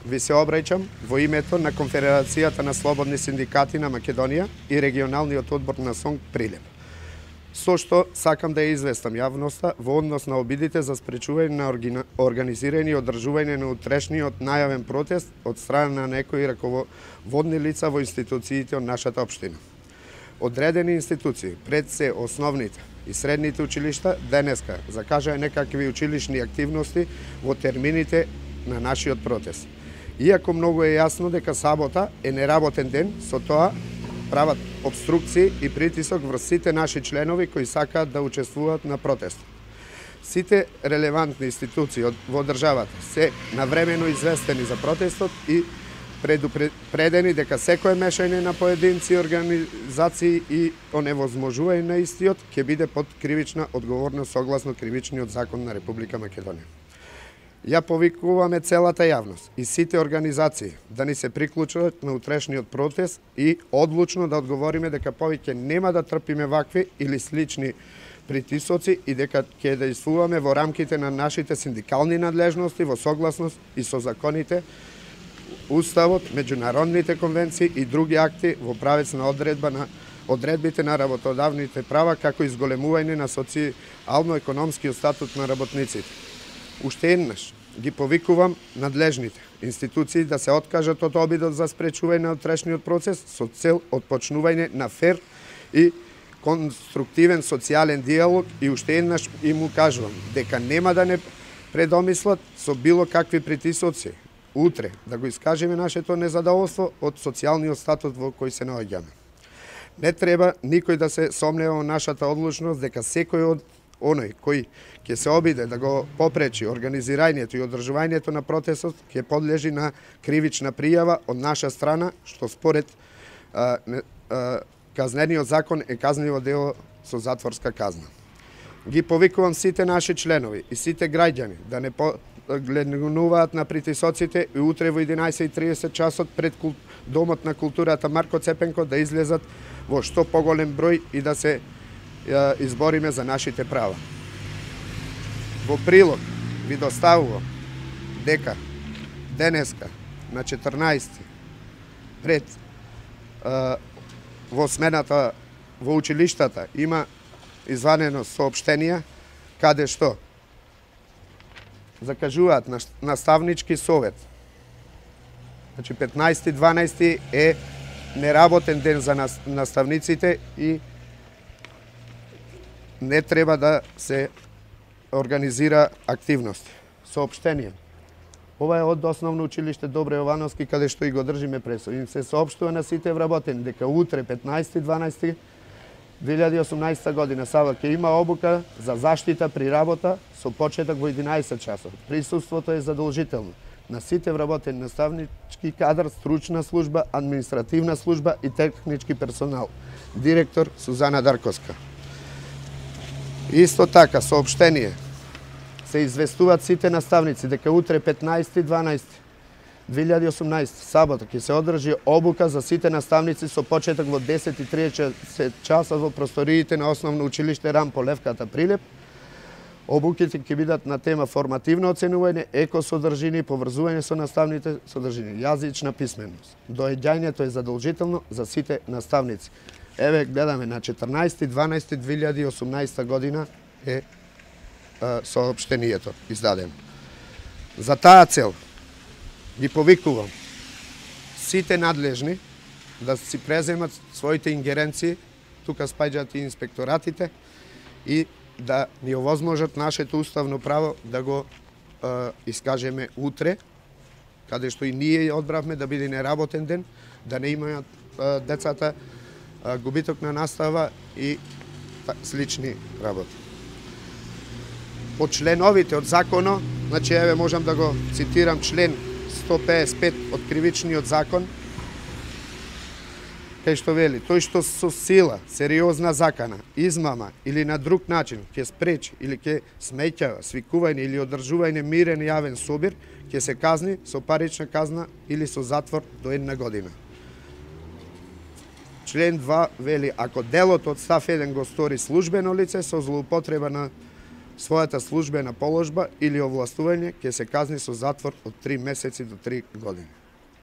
ви се обраќам во името на Конфедерацијата на слободни синдикати на Македонија и регионалниот одбор на СОНК Прилеп. Со што сакам да ја известам јавноста во однос на обидите за спречување на организирање и одржување на утрешниот најавен протест од страна на некои раководни лица во институциите од нашата општина. Одредени институции, пред се основните и средните училишта, денеска закажаа некакви училишни активности во термините на нашиот протест. Иако многу е јасно дека сабота е неработен ден, со тоа прават обструкции и притисок врз сите наши членови кои сакаат да учествуваат на протест. Сите релевантни институции во државата се навремено известени за протестот и предупредени дека секое мешање на поединци, организации и оневозможување на истиот ќе биде под кривична одговорност согласно Кривичниот закон на Република Македонија. Ја повикуваме целата јавност и сите организации да ни се приклучат на утрешниот протест и одлучно да одговориме дека повеќе нема да трпиме вакви или слични притисоци и дека ќе действуваме во рамките на нашите синдикални надлежности во согласност и со законите, Уставот, меѓународните конвенции и други акти во правец на одредбите на работодавните права, како изголемување на социјално-економскиот статут на работниците. Уште еднаш ги повикувам надлежните институции да се откажат од обидот за спречување на утрешниот процес со цел отпочнување на фер и конструктивен социјален диалог и уште еднаш им му кажувам дека нема да не предомислат со било какви притисоци утре да го искажеме нашето незадоволство од социјалниот статус во кој се наоѓаме. Не треба никој да се сомнева во нашата одлучност дека секој од оној кој ќе се обиде да го попречи организирањето и одржувањето на протестот ќе подлежи на кривична пријава од наша страна, што според казнениот закон е казниво дело со затворска казна. Ги повикувам сите наши членови и сите граѓани да не гледнуваат на притисоците и утре во 11:30 часот пред Домот на културата Марко Цепенко да излезат во што поголем број и да се избориме за нашите права. Во прилог ви доставувам дека денеска на 14 пред во смената во училиштата има изванено соопштение каде што закажуваат наставнички совет. Значи 15-12 е неработен ден за наставниците и не треба да се организира активности. Соопштение. Ова е од основно училиште Добре Јовановски, каде што и го држиме пресо. Им се соопштува на сите вработени дека утре 15.12.2018 година сабота ќе има обука за заштита при работа со почеток во 11 часот. Присуството е задолжително на сите вработени наставнички кадар, стручна служба, административна служба и технички персонал. Директор Сузана Дарковска. Исто така, соопштение. Се известуваат сите наставници дека утре 15.12.2018 сабота ќе се одржи обука за сите наставници со почеток во 10:30 часа во просториите на Основно училиште Рампо Левката Прилеп. Обуките ќе бидат на тема формативно оценување, екосодржини, поврзување со наставните содржини, јазична писменост. Доаѓањето е задолжително за сите наставници. Еве гледаме на 14.12.2018 година е соопштението издадено. За таа цел ги повикувам сите надлежни да си преземат своите ингеренции, тука спаѓаат и инспекторатите, и да ни овозможат нашето уставно право да го искажеме утре, каде што и ние одбравме да биде неработен ден, да не имаат децата губиток на настава и слични работи. Од членовите од законот, значи еве можам да го цитирам член 155 од Кривичниот закон, кај што вели: тој што со сила, сериозна закана, измама или на друг начин ќе спречи или ќе смеќава свикување или одржување мирен јавен собир, ќе се казни со парична казна или со затвор до 1 година. Член 2 вели: ако делот од став 1 го стори службено лице со злоупотреба на својата службена положба или овластување ќе се казни со затвор од 3 месеци до 3 години.